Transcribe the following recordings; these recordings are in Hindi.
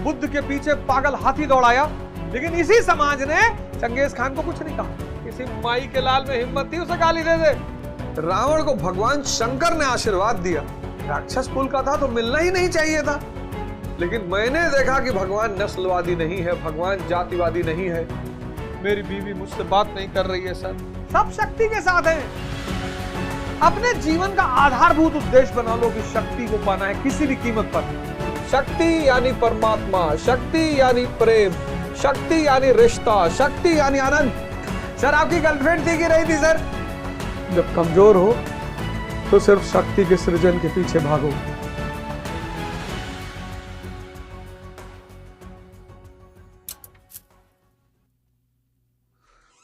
बुद्ध के पीछे पागल हाथी दौड़ाया, लेकिन इसी समाज ने चंगेज खान को कुछ नहीं कहा। किसी माई के लाल में हिम्मत थी उसे गाली दे दे। रावण को भगवान शंकर ने आशीर्वाद दिया। राक्षस कुल का था तो मिलना ही नहीं चाहिए था, लेकिन मैंने देखा कि भगवान नस्लवादी नहीं है, भगवान जातिवादी नहीं है। मेरी बीवी मुझसे बात नहीं कर रही है सर, सब शक्ति के साथ हैं। अपने जीवन का आधारभूत उद्देश्य बना लो कि शक्ति को पाना है किसी भी कीमत पर। शक्ति यानी परमात्मा, शक्ति यानी प्रेम, शक्ति यानी रिश्ता, शक्ति यानी आनंद। सर आपकी गर्लफ्रेंड थी कि नहीं थी सर? जब कमजोर हो तो सिर्फ शक्ति के सृजन के पीछे भागो।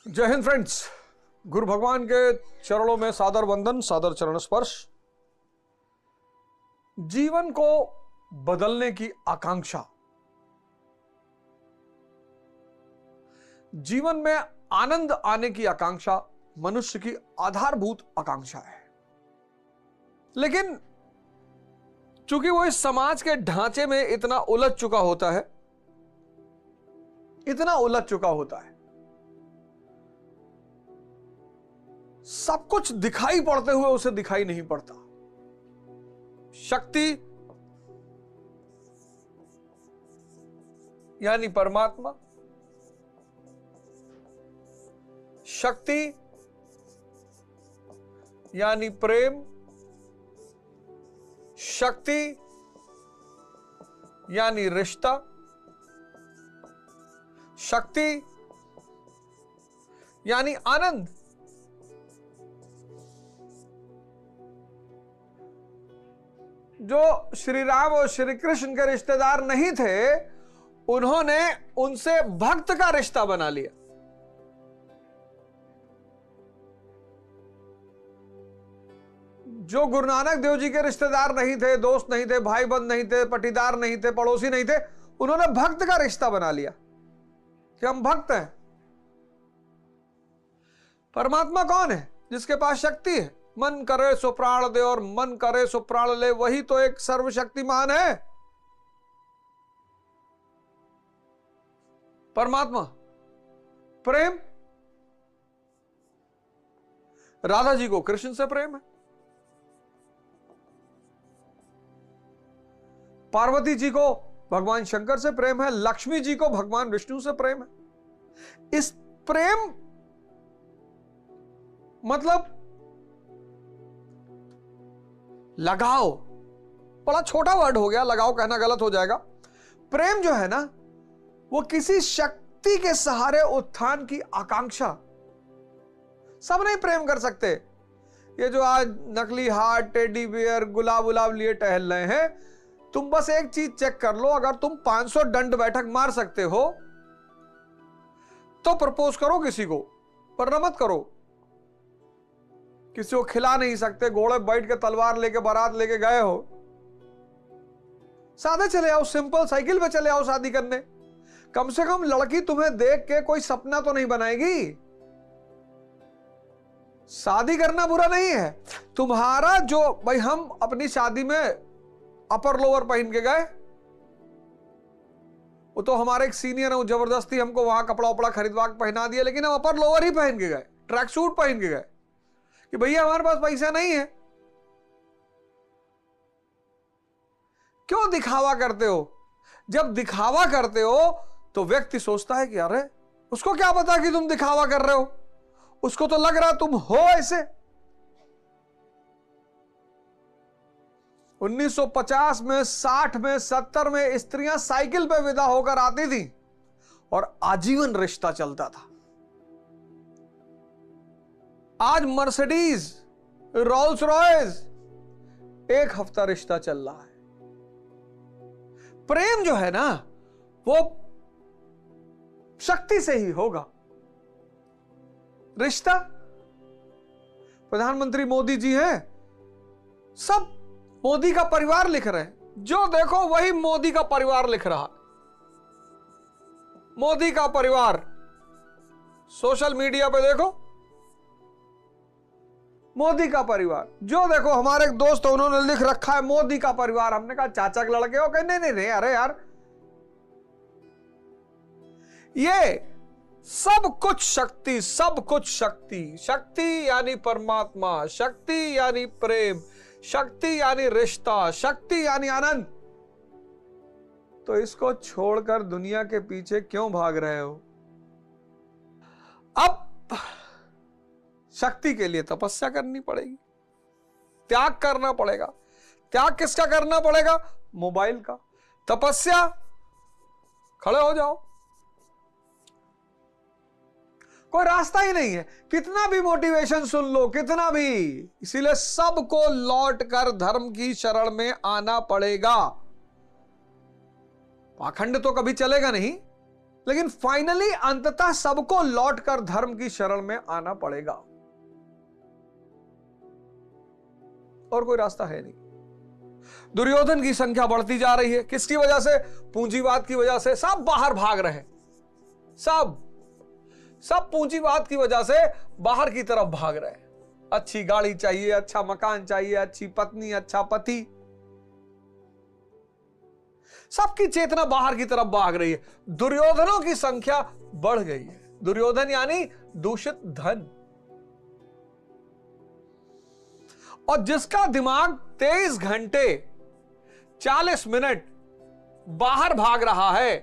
जय हिंद फ्रेंड्स, गुरु भगवान के चरणों में सादर वंदन, सादर चरण स्पर्श। जीवन को बदलने की आकांक्षा, जीवन में आनंद आने की आकांक्षा मनुष्य की आधारभूत आकांक्षा है। लेकिन चूंकि वो इस समाज के ढांचे में इतना उलझ चुका होता है, इतना उलझ चुका होता है, सब कुछ दिखाई पड़ते हुए उसे दिखाई नहीं पड़ता। शक्ति यानी परमात्मा, शक्ति यानी प्रेम, शक्ति यानी रिश्ता, शक्ति यानी आनंद। जो श्री राम और श्री कृष्ण के रिश्तेदार नहीं थे, उन्होंने उनसे भक्त का रिश्ता बना लिया। जो गुरु नानक देव जी के रिश्तेदार नहीं थे, दोस्त नहीं थे, भाई बंद नहीं थे, पटीदार नहीं थे, पड़ोसी नहीं थे, उन्होंने भक्त का रिश्ता बना लिया कि हम भक्त हैं। परमात्मा कौन है? जिसके पास शक्ति है। मन करे सो प्राण दे और मन करे सो प्राण ले, वही तो एक सर्वशक्तिमान है परमात्मा। प्रेम, राधा जी को कृष्ण से प्रेम है, पार्वती जी को भगवान शंकर से प्रेम है, लक्ष्मी जी को भगवान विष्णु से प्रेम है। इस प्रेम मतलब लगाव, बड़ा छोटा वर्ड हो गया, लगाव कहना गलत हो जाएगा। प्रेम जो है ना, वो किसी शक्ति के सहारे उत्थान की आकांक्षा। सब नहीं प्रेम कर सकते। ये जो आज नकली हार्ट, टेडी बियर, गुलाब उलाब लिए टहल रहे हैं, तुम बस एक चीज चेक कर लो, अगर तुम 500 दंड बैठक मार सकते हो तो प्रपोज करो किसी को, वरना मत करो। किसी को खिला नहीं सकते, घोड़े बैठ के तलवार लेके बारात लेके गए हो, सादे चले आओ, सिंपल साइकिल पे चले आओ शादी करने। कम से कम लड़की तुम्हें देख के कोई सपना तो नहीं बनाएगी। शादी करना बुरा नहीं है। तुम्हारा जो भाई, हम अपनी शादी में अपर लोअर पहन के गए, वो तो हमारे एक सीनियर है, जबरदस्ती हमको वहां कपड़ा उपड़ा खरीदवा के पहना दिया, लेकिन हम अपर लोअर ही पहन के गए, ट्रैक सूट पहन के गए कि भैया हमारे पास पैसा नहीं है। क्यों दिखावा करते हो? जब दिखावा करते हो तो व्यक्ति सोचता है कि अरे उसको क्या पता कि तुम दिखावा कर रहे हो, उसको तो लग रहा तुम हो ऐसे। 1950 में, 60 में, 70 में स्त्रियां साइकिल पे विदा होकर आती थी और आजीवन रिश्ता चलता था। आज मर्सिडीज, रोल्स रॉयस, एक हफ्ता रिश्ता चल रहा है। प्रेम जो है ना, वो शक्ति से ही होगा। रिश्ता, प्रधानमंत्री मोदी जी हैं, सब मोदी का परिवार लिख रहे हैं, जो देखो वही मोदी का परिवार लिख रहा। मोदी का परिवार सोशल मीडिया पे देखो, मोदी का परिवार, जो देखो। हमारे एक दोस्त उन्होंने लिख रखा है मोदी का परिवार। हमने कहा चाचा के लड़के हो? कहे नहीं नहीं नहीं, अरे यार ये सब कुछ शक्ति, सब कुछ शक्ति। शक्ति यानी परमात्मा, शक्ति यानी प्रेम, शक्ति यानी रिश्ता, शक्ति यानी आनंद। तो इसको छोड़कर दुनिया के पीछे क्यों भाग रहे हो? अब शक्ति के लिए तपस्या करनी पड़ेगी, त्याग करना पड़ेगा। त्याग किसका करना पड़ेगा? मोबाइल का। तपस्या, खड़े हो जाओ, कोई रास्ता ही नहीं है। कितना भी मोटिवेशन सुन लो, कितना भी, इसीलिए सबको लौट कर धर्म की शरण में आना पड़ेगा। पाखंड तो कभी चलेगा नहीं, लेकिन फाइनली अंततः सबको लौटकर धर्म की शरण में आना पड़ेगा, और कोई रास्ता है नहीं। दुर्योधन की संख्या बढ़ती जा रही है, किसकी वजह से? पूंजीवाद की वजह से। सब बाहर भाग रहे हैं, सब पूंजीवाद की वजह से बाहर की तरफ भाग रहे हैं। अच्छी गाड़ी चाहिए, अच्छा मकान चाहिए, अच्छी पत्नी, अच्छा पति, सबकी चेतना बाहर की तरफ भाग रही है। दुर्योधनों की संख्या बढ़ गई है। दुर्योधन यानी दूषित धन। और जिसका दिमाग 23 घंटे 40 मिनट बाहर भाग रहा है,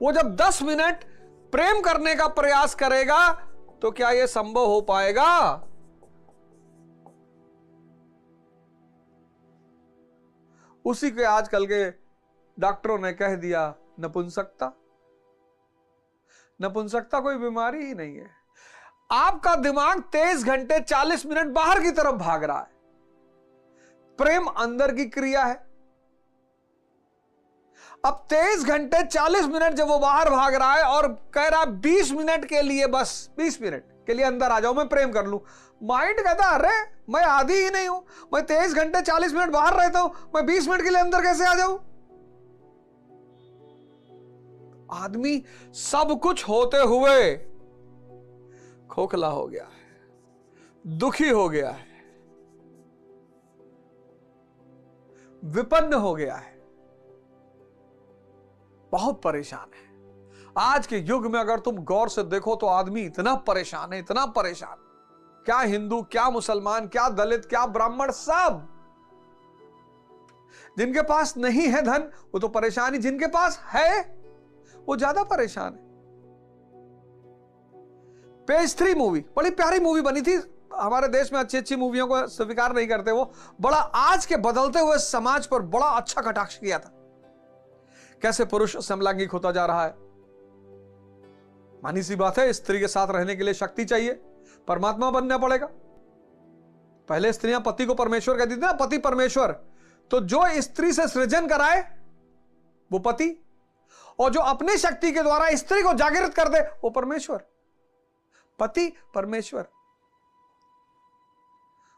वो जब 10 मिनट प्रेम करने का प्रयास करेगा तो क्या यह संभव हो पाएगा? उसी के आजकल के डॉक्टरों ने कह दिया नपुंसकता। नपुंसकता कोई बीमारी ही नहीं है। आपका दिमाग 23 घंटे 40 मिनट बाहर की तरफ भाग रहा है। प्रेम अंदर की क्रिया है। अब 23 घंटे 40 मिनट जब वो बाहर भाग रहा है और कह रहा है 20 मिनट के लिए, बस 20 मिनट के लिए अंदर आ जाओ, मैं प्रेम कर लूं। माइंड कहता है अरे मैं आदी ही नहीं हूं, मैं 23 घंटे 40 मिनट बाहर रहता हूं, मैं 20 मिनट के लिए अंदर कैसे आ जाऊं? आदमी सब कुछ होते हुए खोखला हो गया है, दुखी हो गया है, विपन्न हो गया है, बहुत परेशान है। आज के युग में अगर तुम गौर से देखो तो आदमी इतना परेशान है, इतना परेशान। क्या हिंदू, क्या मुसलमान, क्या दलित, क्या ब्राह्मण, सब। जिनके पास नहीं है धन वो तो परेशानी, जिनके पास है वो ज्यादा परेशान है। पेज 3 मूवी बड़ी प्यारी मूवी बनी थी। हमारे देश में अच्छी अच्छी मूवियों को स्वीकार नहीं करते, वो बड़ा आज के बदलते हुए समाज पर बड़ा अच्छा कटाक्ष किया था। कैसे पुरुष समलैंगिक होता जा रहा है। मानी सी बात है, स्त्री के साथ रहने के लिए शक्ति चाहिए, परमात्मा बनना पड़ेगा। पहले स्त्रियां पति को परमेश्वर कहती थी ना, पति परमेश्वर। तो जो स्त्री से सृजन कराए वो पति, और जो अपनी शक्ति के द्वारा स्त्री को जागृत कर दे वो परमेश्वर। पति परमेश्वर।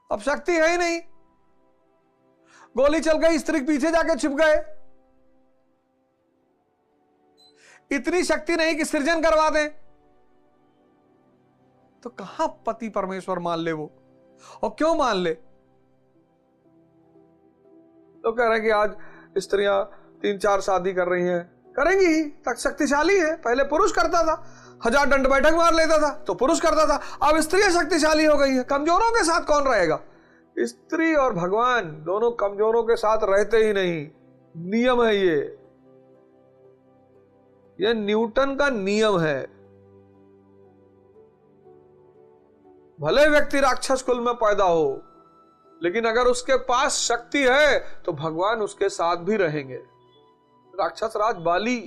अब शक्ति है ही नहीं, गोली चल गई, स्त्री के पीछे जाके छिप गए। इतनी शक्ति नहीं कि सृजन करवा दें, तो कहां पति परमेश्वर मान ले वो? और क्यों मान ले? तो कह रहे हैं कि आज स्त्रियां 3-4 शादी कर रही हैं, करेंगी ही, तक शक्तिशाली है। पहले पुरुष करता था, 1000 दंड बैठक मार लेता था तो पुरुष करता था। अब स्त्रियां शक्तिशाली हो गई है। कमजोरों के साथ कौन रहेगा? स्त्री और भगवान दोनों कमजोरों के साथ रहते ही नहीं। नियम है ये न्यूटन का नियम है। भले व्यक्ति राक्षस कुल में पैदा हो, लेकिन अगर उसके पास शक्ति है तो भगवान उसके साथ भी रहेंगे। राक्षस राज बाली,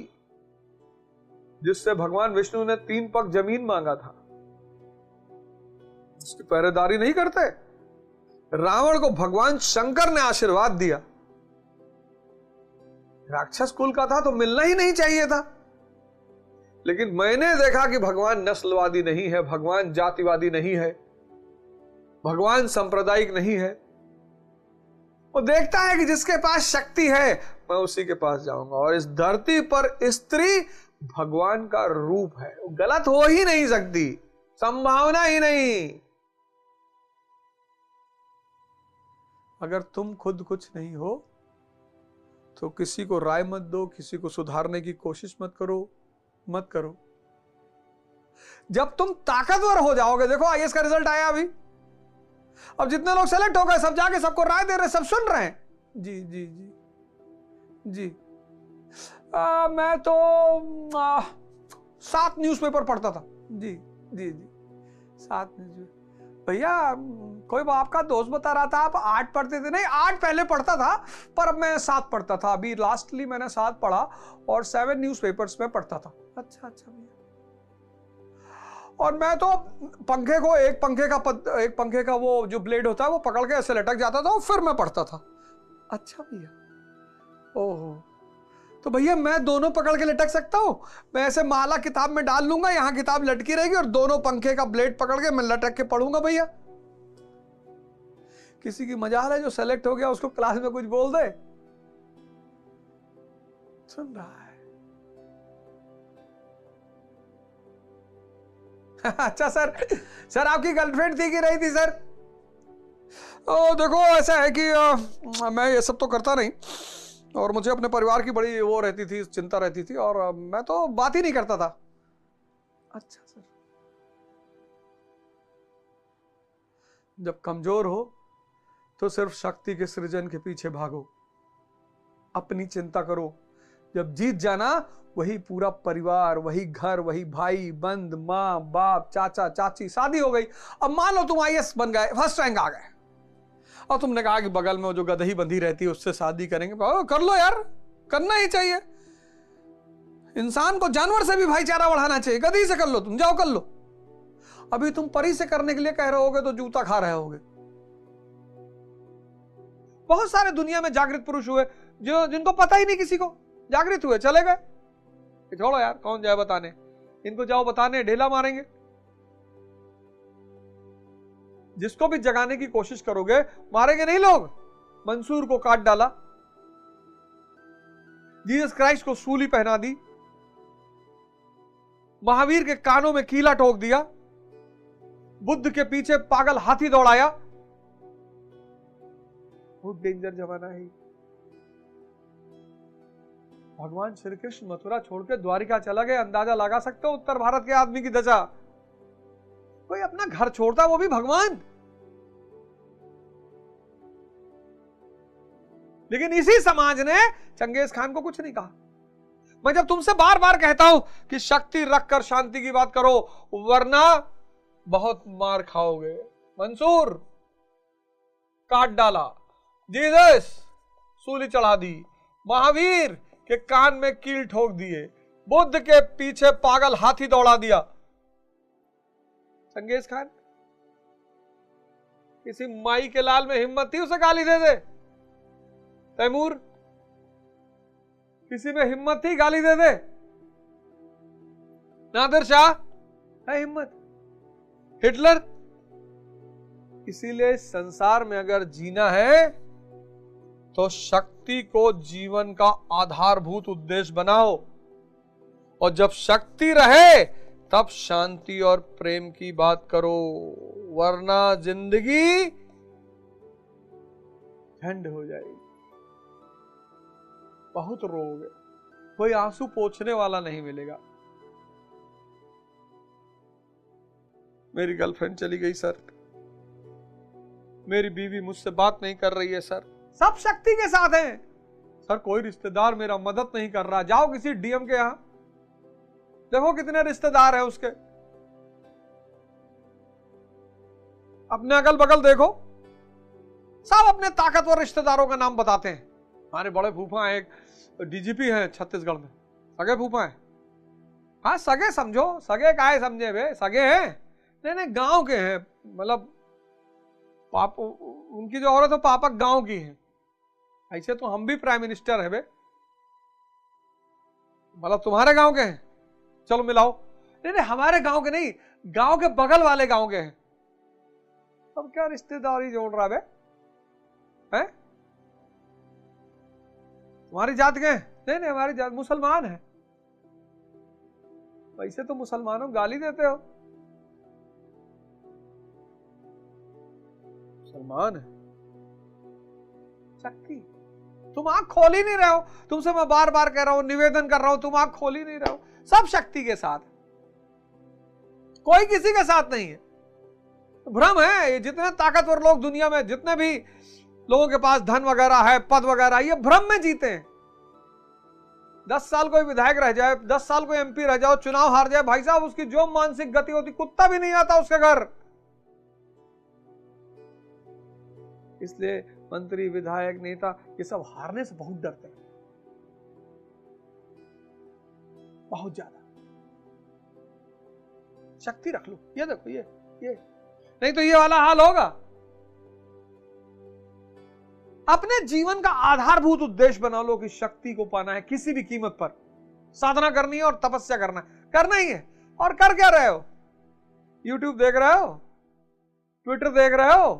जिससे भगवान विष्णु ने 3 पग जमीन मांगा था, उसकी पहरेदारी नहीं करते। रावण को भगवान शंकर ने आशीर्वाद दिया। राक्षस कुल का था तो मिलना ही नहीं चाहिए था। लेकिन मैंने देखा कि भगवान नस्लवादी नहीं है, भगवान जातिवादी नहीं है, भगवान सांप्रदायिक नहीं है। वो देखता है कि जिसके पास शक्ति है मैं उसी के पास जाऊंगा। और इस धरती पर स्त्री भगवान का रूप है, वो गलत हो ही नहीं सकती, संभावना ही नहीं। अगर तुम खुद कुछ नहीं हो तो किसी को राय मत दो, किसी को सुधारने की कोशिश मत करो। जब तुम ताकतवर हो जाओगे, देखो आईएएस का रिजल्ट आया अभी, अब जितने लोग सेलेक्ट हो गए सब जाके सबको राय दे रहे, सब सुन रहे हैं। जी जी जी जी। मैं तो 7 न्यूज़पेपर पढ़ता था। जी जी जी, 7 न्यूज़पेपर। भैया कोई आपका दोस्त बता रहा था आप 8 पढ़ते थे। नहीं, 8 पहले पढ़ता था, पर अब मैं 7 पढ़ता था। अभी लास्टली मैंने 7 पढ़ा और 7 न्यूज़पेपर्स में पढ़ता था। अच्छा भैया। और मैं तो पंखे को एक पंखे का वो जो ब्लेड होता है वो पकड़ के ऐसे लटक जाता था और फिर मैं पढ़ता था। अच्छा भैया, ओहो, तो भैया मैं दोनों पकड़ के लटक सकता हूं? मैं ऐसे माला किताब में डाल लूंगा, यहां किताब लटकी रहेगी और दोनों पंखे का ब्लेड पकड़ के मैं लटक के पढ़ूंगा भैया। किसी की मजाल है जो सेलेक्ट हो गया उसको क्लास में कुछ बोल दे। सुन रहा है। अच्छा सर आपकी गर्लफ्रेंड थी कि नहीं थी सर? देखो ऐसा है कि मैं ये सब तो करता नहीं और मुझे अपने परिवार की बड़ी वो रहती थी, चिंता रहती थी और मैं तो बात ही नहीं करता था। अच्छा सर। जब कमजोर हो तो सिर्फ शक्ति के सृजन के पीछे भागो, अपनी चिंता करो। जब जीत जाना, वही पूरा परिवार, वही घर, वही भाई बंद, माँ बाप, चाचा चाची, शादी हो गई। अब मान लो तुम आईएएस बन गए, फर्स्ट रैंक आ गए और तुमने कहा कि बगल में जो गदही बंधी रहती है उससे शादी करेंगे। कर लो यार, करना ही चाहिए। इंसान को जानवर से भी भाईचारा बढ़ाना चाहिए। गदही से कर लो, तुम जाओ कर लो। अभी तुम परी से करने के लिए कह रहे होगे तो जूता खा रहे होगे। बहुत सारे दुनिया में जागृत पुरुष हुए जो जिनको पता ही नहीं किसी को, जागृत हुए चले गए। छोड़ो यार, कौन जाए बताने, इनको जाओ बताने, ढेला मारेंगे। जिसको भी जगाने की कोशिश करोगे मारेंगे नहीं लोग। मंसूर को काट डाला, जीसस क्राइस्ट को सूली पहना दी, महावीर के कानों में कीला ठोक दिया, बुद्ध के पीछे पागल हाथी दौड़ाया। बहुत डेंजर जमाना है। भगवान श्री कृष्ण मथुरा छोड़ के द्वारिका चला गया। अंदाजा लगा सकते हो उत्तर भारत के आदमी की दशा। कोई अपना घर छोड़ता, वो भी भगवान। लेकिन इसी समाज ने चंगेज खान को कुछ नहीं कहा। मैं जब तुमसे बार बार कहता हूं कि शक्ति रखकर शांति की बात करो, वरना बहुत मार खाओगे। मंसूर काट डाला, जीसस सूली चढ़ा दी, महावीर के कान में कील ठोक दिए, बुद्ध के पीछे पागल हाथी दौड़ा दिया। चंगेज खान, किसी माई के लाल में हिम्मत थी उसे गाली दे दे? तैमूर, किसी में हिम्मत थी गाली दे दे? नादिर शाह है हिम्मत? हिटलर? इसीलिए संसार में अगर जीना है तो शक्ति को जीवन का आधारभूत उद्देश्य बनाओ, और जब शक्ति रहे तब शांति और प्रेम की बात करो, वरना जिंदगी झंड हो जाएगी। बहुत रोओगे, कोई आंसू पोंछने वाला नहीं मिलेगा। मेरी गर्लफ्रेंड चली गई सर, मेरी बीवी मुझसे बात नहीं कर रही है सर। सब शक्ति के साथ हैं सर। कोई रिश्तेदार मेरा मदद नहीं कर रहा। जाओ किसी डीएम के यहां, देखो कितने रिश्तेदार हैं उसके। अपने अगल बगल देखो, सब अपने ताकतवर रिश्तेदारों का नाम बताते हैं। हमारे बड़े फूफा हैं, एक डीजीपी हैं छत्तीसगढ़ में, सगे फूफा हैं। हाँ सगे समझो, सगे काहे समझे बे, सगे हैं। नहीं गांव के हैं, मतलब पापा, उनकी जो औरत है पापा गांव की है। ऐसे तो हम भी प्राइम मिनिस्टर है बे, मतलब तुम्हारे गांव के हैं, चलो मिलाओ। नहीं हमारे गांव के नहीं, गांव के बगल वाले गांव के हैं। अब क्या रिश्तेदारी जोड़ रहा बे है? तुम्हारी जात के? नहीं हमारी जात मुसलमान है। वैसे तो मुसलमानों गाली देते हो, मुसलमान है। शक्ति तुम आंख खोल ही नहीं रहे हो। तुमसे मैं बार बार कह रहा हूं, निवेदन कर रहा हूं, तुम आंख खोल ही नहीं रहे हो। सब शक्ति के साथ, कोई किसी के साथ नहीं है। भ्रम है। ये जितने ताकतवर लोग दुनिया में, जितने भी लोगों के पास धन वगैरह है, पद वगैरह, ये भ्रम में जीते हैं। 10 साल कोई विधायक रह जाए, 10 साल कोई एमपी रह जाओ, चुनाव हार जाए, भाई साहब उसकी जो मानसिक गति होती, कुत्ता भी नहीं आता उसके घर। इसलिए मंत्री, विधायक, नेता, ये सब हारने से बहुत डरते हैं, बहुत ज्यादा। शक्ति रख लो। ये देखो, ये नहीं तो ये वाला हाल होगा। अपने जीवन का आधारभूत उद्देश्य बना लो कि शक्ति को पाना है, किसी भी कीमत पर साधना करनी है और तपस्या करना ही है। और कर क्या रहे हो? YouTube देख रहे हो, ट्विटर देख रहे हो,